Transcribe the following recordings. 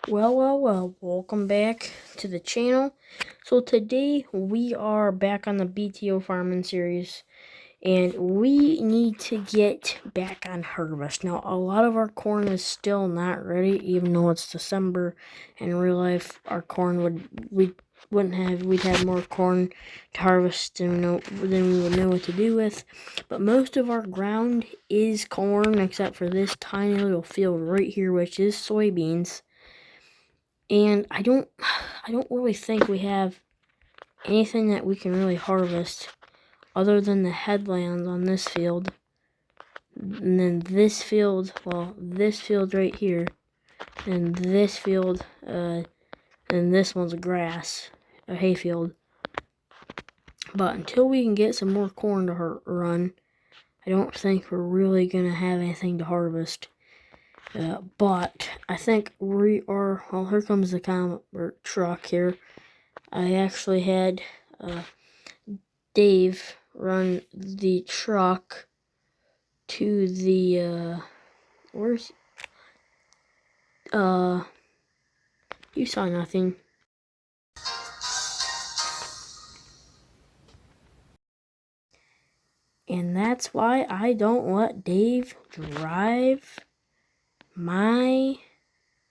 Well, welcome back to the channel. So today we are back on the BTO farming series, and we need to get back on harvest. Now, a lot of our corn is still not ready, even though it's December. In real life, our corn we'd have more corn to harvest than we would know what to do with. But most of our ground is corn, except for this tiny little field right here, which is soybeans. And I don't really think we have anything that we can really harvest other than the headlands on this field. And then this field, well, this field right here, and this field, and this one's a grass, a hayfield. But until we can get some more corn to run, I don't think we're really gonna have anything to harvest. But I think we are. Well, here comes the truck here. I actually had Dave run the truck to the where's you saw nothing. And that's why I don't let Dave drive my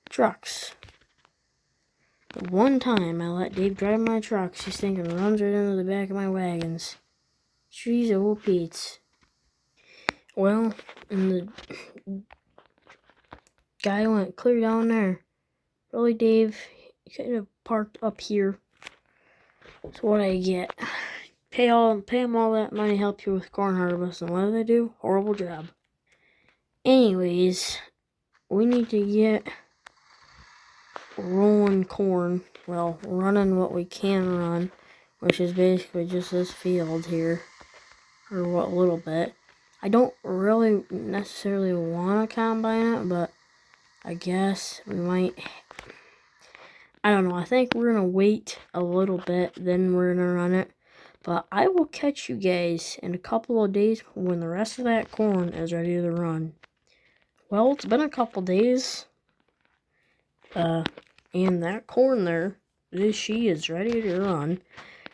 trucks. The one time I let Dave drive my trucks, he's thinking runs right into the back of my wagons. Jeez, old Pete's. Well, and the guy went clear down there. Really, Dave? You could have parked up here. So what I get? Pay them all that money, help you with corn harvest, and what do they do? Horrible job. Anyways, we need to get rolling corn. Well, running what we can run, which is basically just this field here, or what little bit. I don't really necessarily want to combine it, but I guess we might. I don't know. I think we're gonna wait a little bit, then we're gonna run it. But I will catch you guys in a couple of days when the rest of that corn is ready to run. Well, it's been a couple days. And that corn there, she is ready to run.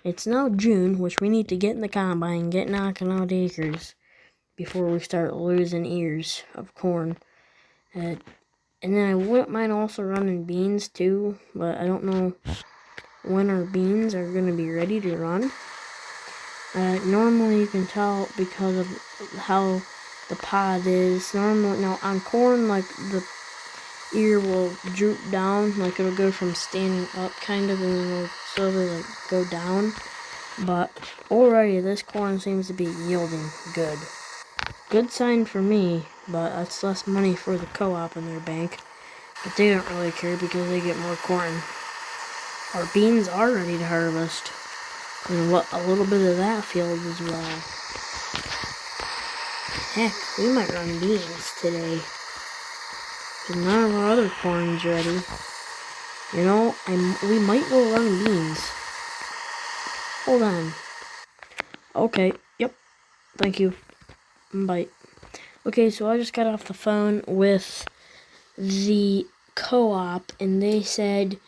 It's now June, which we need to get in the combine and get knocking out acres before we start losing ears of corn. And then I wouldn't mind also running beans too, but I don't know when our beans are going to be ready to run. Normally you can tell because of how the pod is. Normally, now on corn, like the ear will droop down, like it'll go from standing up kind of, and then it'll slowly like go down. But already this corn seems to be yielding good. Good sign for me, but that's less money for the co-op in their bank. But they don't really care because they get more corn. Our beans are ready to harvest. And what a little bit of that field as well. Heck, we might run beans today. Because none of our other corn's ready. You know, we might well run beans. Hold on. Okay, yep. Thank you. Bye. Okay, so I just got off the phone with the co-op, and they said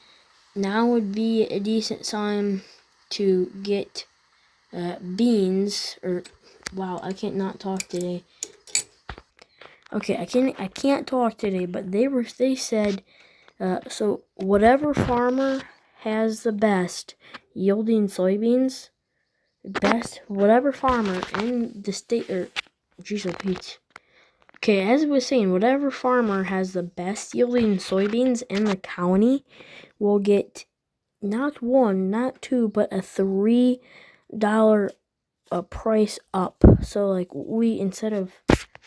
now would be a decent time to get beans, or wow, I can't not talk today. Okay, I can't talk today, but they said so whatever farmer has the best yielding soybeans, whatever farmer in the state, or geez, Pete. Okay, as I was saying, whatever farmer has the best yielding soybeans in the county will get not one, not two, but a $3 price up. So like instead of,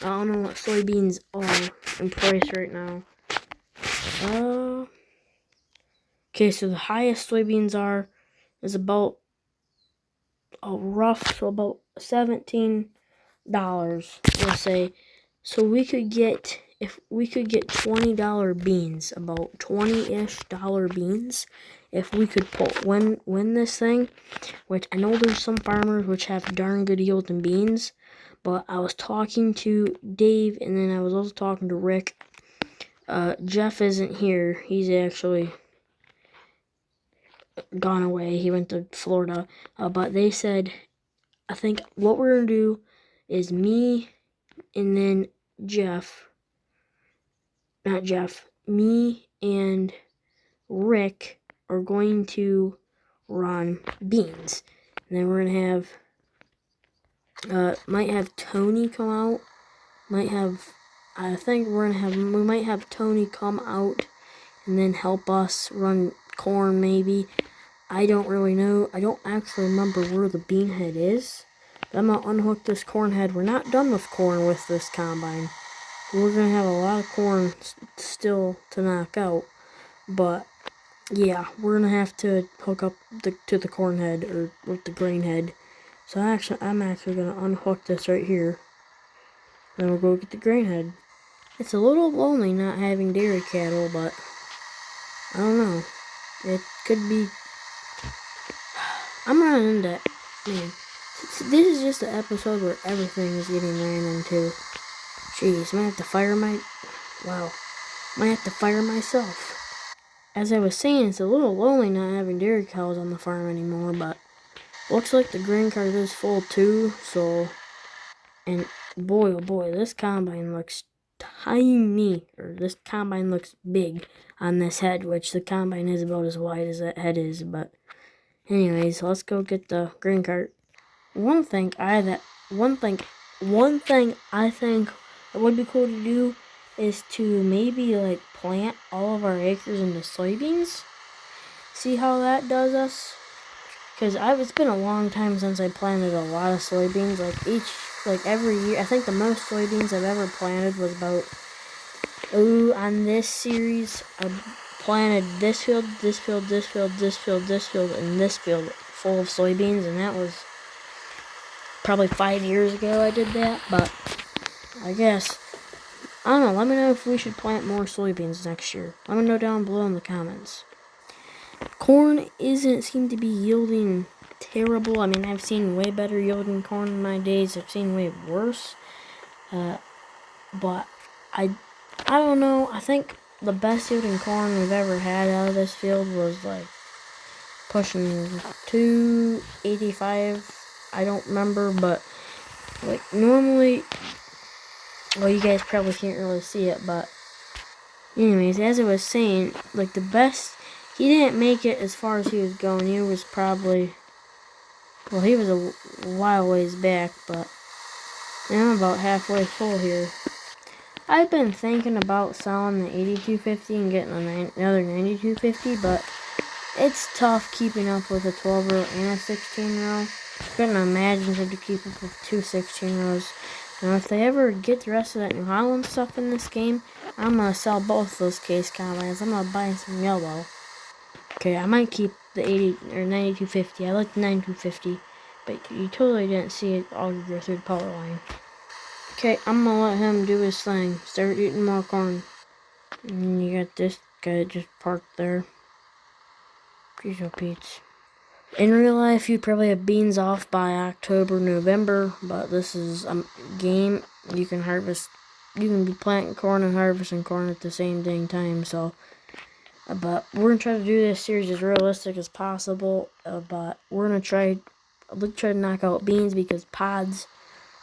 I don't know what soybeans are in price right now. Okay, so the highest soybeans is about about $17, let's say. So we could get, if we could get $20 beans, about $20-ish beans, if we could win this thing, which I know there's some farmers which have darn good yield in beans, but I was talking to Dave, and then I was also talking to Rick. Jeff isn't here. He's actually gone away. He went to Florida. But they said, I think what we're going to do is me and then me and Rick are going to run beans. And then we're going to have, might have Tony come out. I think we might have Tony come out and then help us run corn maybe. I don't really know. I don't actually remember where the bean head is. But I'm going to unhook this corn head. We're not done with corn with this combine. We're going to have a lot of corn still to knock out. But yeah, we're going to have to hook up to the corn head or with the grain head. So I'm actually going to unhook this right here. Then we'll go get the grain head. It's a little lonely not having dairy cattle, but I don't know. It could be. I'm running into, man. This is just an episode where everything is getting ran into. Jeez, might have to fire might have to fire myself. As I was saying, it's a little lonely not having dairy cows on the farm anymore, but looks like the grain cart is full too, so, and boy, oh boy, this combine looks tiny, or this combine looks big on this head, which the combine is about as wide as that head is, but anyways, let's go get the grain cart. One thing I think it would be cool to do is to maybe like plant all of our acres into soybeans. See how that does us? Because it's been a long time since I planted a lot of soybeans. Like every year, I think the most soybeans I've ever planted was about, on this series, I planted this field, this field, this field, this field, this field, and this field full of soybeans, and that was probably 5 years ago I did that, but I guess, I don't know, let me know if we should plant more soybeans next year. Let me know down below in the comments. Corn doesn't seem to be yielding terrible. I mean, I've seen way better yielding corn in my days. I've seen way worse. But I don't know. I think the best yielding corn we've ever had out of this field was like pushing 285. I don't remember, but like normally, well, you guys probably can't really see it, but anyways, as I was saying, like the best, he didn't make it as far as he was going. He was probably, well, he was a while ways back, but now I'm about halfway full here. I've been thinking about selling the 8250 and getting another 9250, but it's tough keeping up with a 12-row and a 16-row. Couldn't imagine him to keep up with two 16-rows. Now, if they ever get the rest of that New Holland stuff in this game, I'm going to sell both those case combines. I'm going to buy some yellow. Okay, I might keep the 80 or 9250. I like the 9250, but you totally didn't see it all go through the power line. Okay, I'm going to let him do his thing. Start eating more corn. And you got this guy just parked there. Jeez, oh Pete's. In real life, you probably have beans off by October, November, but this is a game. You can be planting corn and harvesting corn at the same dang time, so. But we're going to try to do this series as realistic as possible, but we're going to try to knock out beans because pods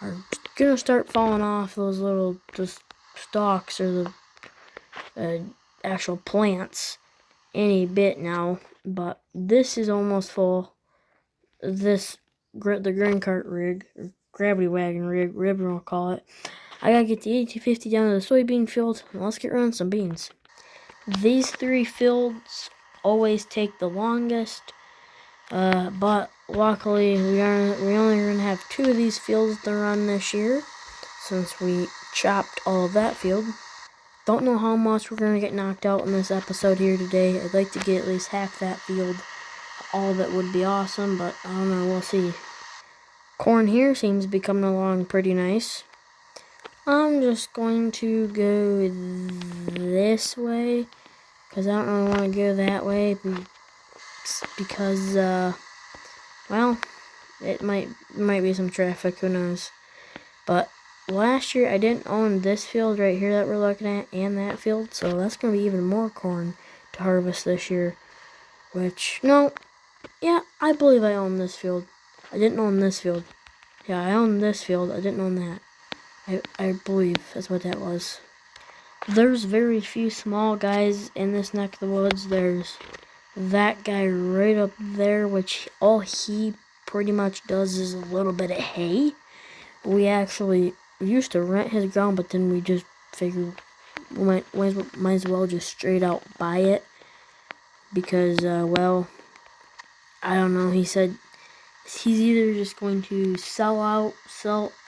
are going to start falling off those little just stalks or the actual plants any bit now. But this is almost full. The grain cart rig, or gravity wagon rig, whatever we'll call it. I gotta get the 8250 down to the soybean field, and let's get running some beans. These three fields always take the longest, but luckily we only gonna have 2 of these fields to run this year, since we chopped all of that field. Don't know how much we're gonna get knocked out in this episode here today. I'd like to get at least half that field. All of it would be awesome, but I don't know, we'll see. Corn here seems to be coming along pretty nice. I'm just going to go this way, because I don't really want to go that way, because, well, it might be some traffic, who knows. But last year I didn't own this field right here that we're looking at and that field, so that's going to be even more corn to harvest this year. Which, no, yeah, I believe I own this field. I didn't own this field. Yeah, I own this field. I didn't own that. I believe that's what that was. There's very few small guys in this neck of the woods. There's that guy right up there, which all he pretty much does is a little bit of hay. We actually used to rent his ground, but then we just figured we might as well just straight out buy it. Because, well, I don't know, he said he's either just going to sell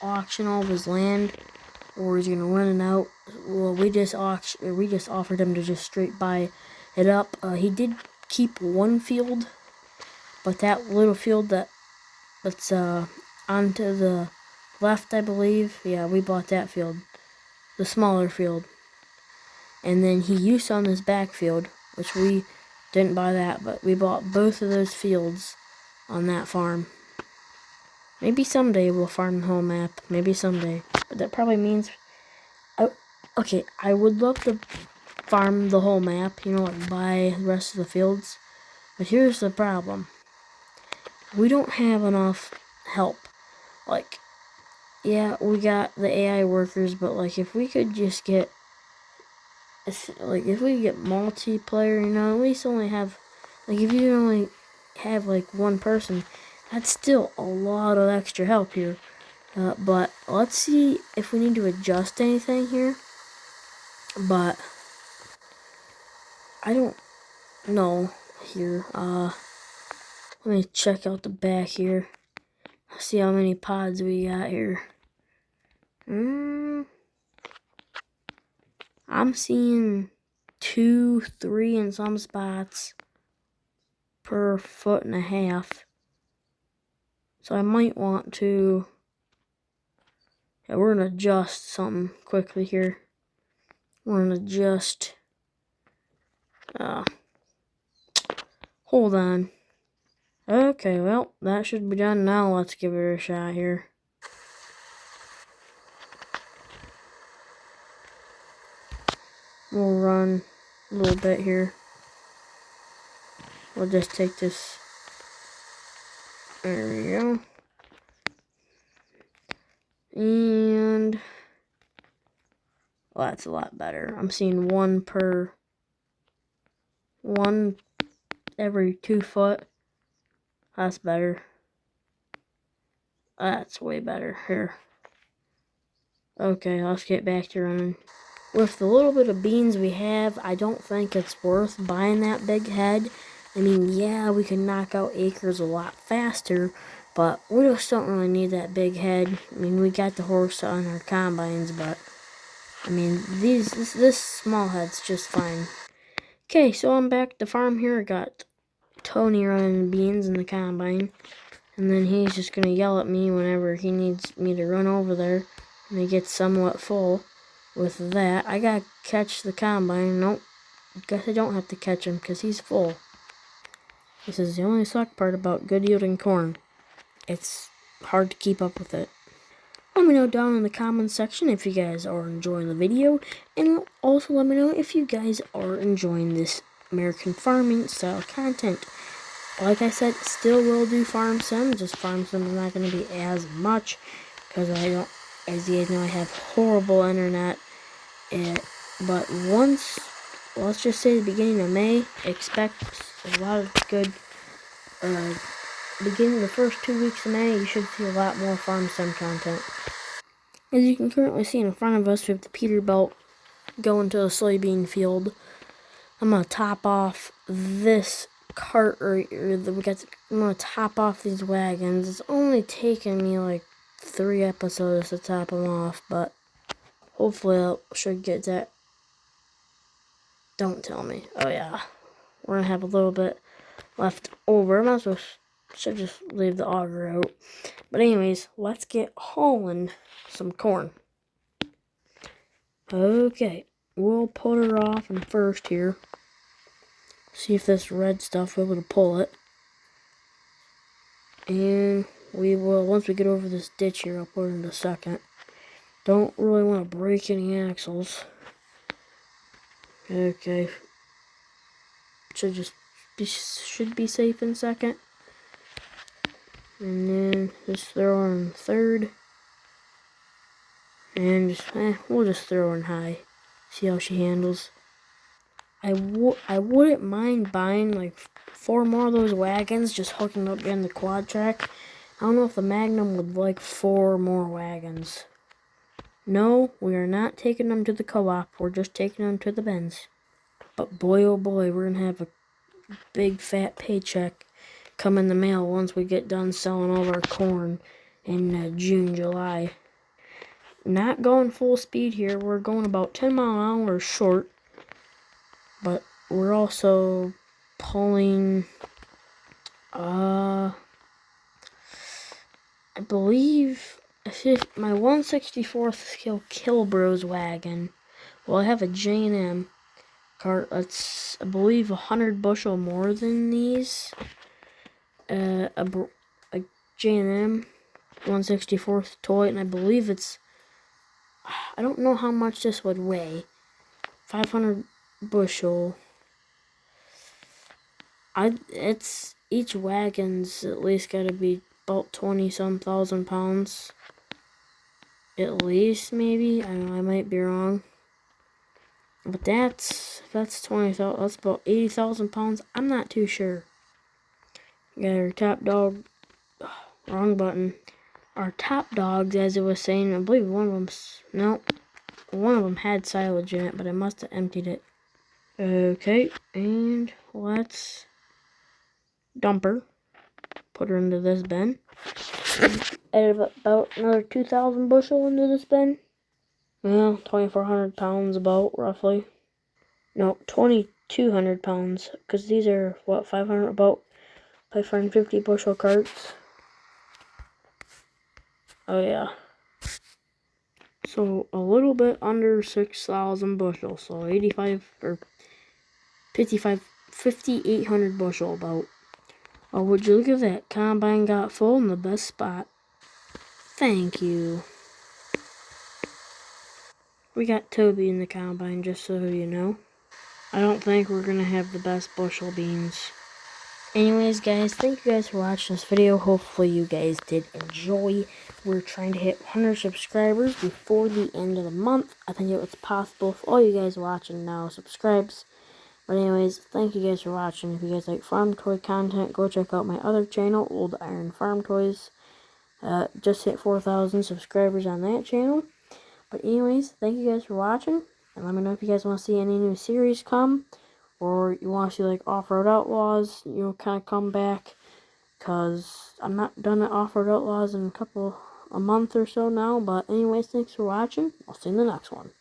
auction all of his land, or he's gonna rent it out. Well, we just offered him to just straight buy it up. He did keep one field, but that little field that's onto the left, I believe. Yeah, we bought that field, the smaller field, and then he used to own this back field, which we didn't buy that, but we bought both of those fields on that farm. Maybe someday we'll farm the whole map. Maybe someday. But that probably means... okay, I would love to farm the whole map, you know, like buy the rest of the fields. But here's the problem. We don't have enough help. Like, yeah, we got the AI workers, but like if we could just get... like, if we get multiplayer, you know, at least only have... like, if you only have like one person, that's still a lot of extra help here. But let's see if we need to adjust anything here. But I don't know here. Let me check out the back here. See how many pods we got here. I'm seeing 2, 3 in some spots per 1.5 feet. So I might want to... yeah, we're gonna adjust something quickly here. We're gonna adjust... hold on. Okay, well, that should be done now. Let's give it a shot here. We'll run a little bit here. We'll just take this. There we go. And... well, that's a lot better. I'm seeing one every 2 foot. That's better. That's way better. Here. Okay, let's get back to running. With the little bit of beans we have, I don't think it's worth buying that big head. I mean, yeah, we can knock out acres a lot faster, but we just don't really need that big head. I mean, we got the horse on our combines, but I mean, this small head's just fine. Okay, so I'm back at the farm here. I got Tony running beans in the combine, and then he's just gonna yell at me whenever he needs me to run over there, and he gets somewhat full. With that, I gotta catch the combine. Nope, guess I don't have to catch him because he's full. This is the only suck part about good yielding corn. It's hard to keep up with it. Let me know down in the comments section if you guys are enjoying the video, and also let me know if you guys are enjoying this American farming style content. Like I said, still will do farm sim, just farm sim is not going to be as much because I don't, as you guys know, I have horrible internet. But once, let's just say the beginning of May, expect a lot of good, beginning the first 2 weeks of May, you should see a lot more farm sim content. As you can currently see in front of us, we have the Peterbilt going to the soybean field. I'm going to top off this cart right here. I'm going to top off these wagons. It's only taken me like 3 episodes to top them off, but hopefully I should get that. Don't tell me. Oh yeah, we're going to have a little bit left over. I might as well should just leave the auger out. But anyways, let's get hauling some corn. Okay, we'll put her off in first here. See if this red stuff will be able to pull it. And we will, once we get over this ditch here, I'll put it in a second. Don't really want to break any axles. Okay. Should be safe in second. And then just throw her in third. And we'll just throw her in high. See how she handles. I wouldn't mind buying like 4 more of those wagons, just hooking up in the quad track. I don't know if the Magnum would like 4 more wagons. No, we are not taking them to the co-op. We're just taking them to the Benz. But boy, oh boy, we're going to have a big fat paycheck come in the mail once we get done selling all our corn in June, July. Not going full speed here. We're going about 10 mile an hour short. But we're also pulling, I believe, my 164th Kilbros wagon. Well, I have a J&M cart that's, I believe, 100 bushel more than these. A J&M 164th toy, and I believe it's, I don't know how much this would weigh. 500 bushel. It's each wagon's at least got to be about 20-some thousand pounds. At least, maybe. I don't know, I might be wrong. But that's 20,000. That's about 80,000 pounds. I'm not too sure. Got our top dog. Wrong button. Our top dogs, as it was saying, I believe one of them had silage in it, but I must have emptied it. Okay, and let's dump her. Put her into this bin. Add about another 2,000 bushel into this bin. Well, 2,400 pounds about, roughly. No, 2,200 pounds, because these are, what, 550 bushel carts. Oh, yeah. So, a little bit under 6,000 bushel, so 5,800 bushel about. Oh, would you look at that? Combine got full in the best spot. Thank you. We got Toby in the combine, just so you know. I don't think we're gonna have the best bushel beans. Anyways, guys, thank you guys for watching this video. Hopefully you guys did enjoy. We're trying to hit 100 subscribers before the end of the month. I think it was possible if all you guys watching now subscribes. But anyways, thank you guys for watching. If you guys like farm toy content, go check out my other channel, Old Iron Farm Toys. Just hit 4,000 subscribers on that channel. But anyways, thank you guys for watching. And let me know if you guys want to see any new series come. Or you want to see like Off-Road Outlaws, kind of come back. Because I'm not done at Off-Road Outlaws in a month or so now. But anyways, thanks for watching. I'll see you in the next one.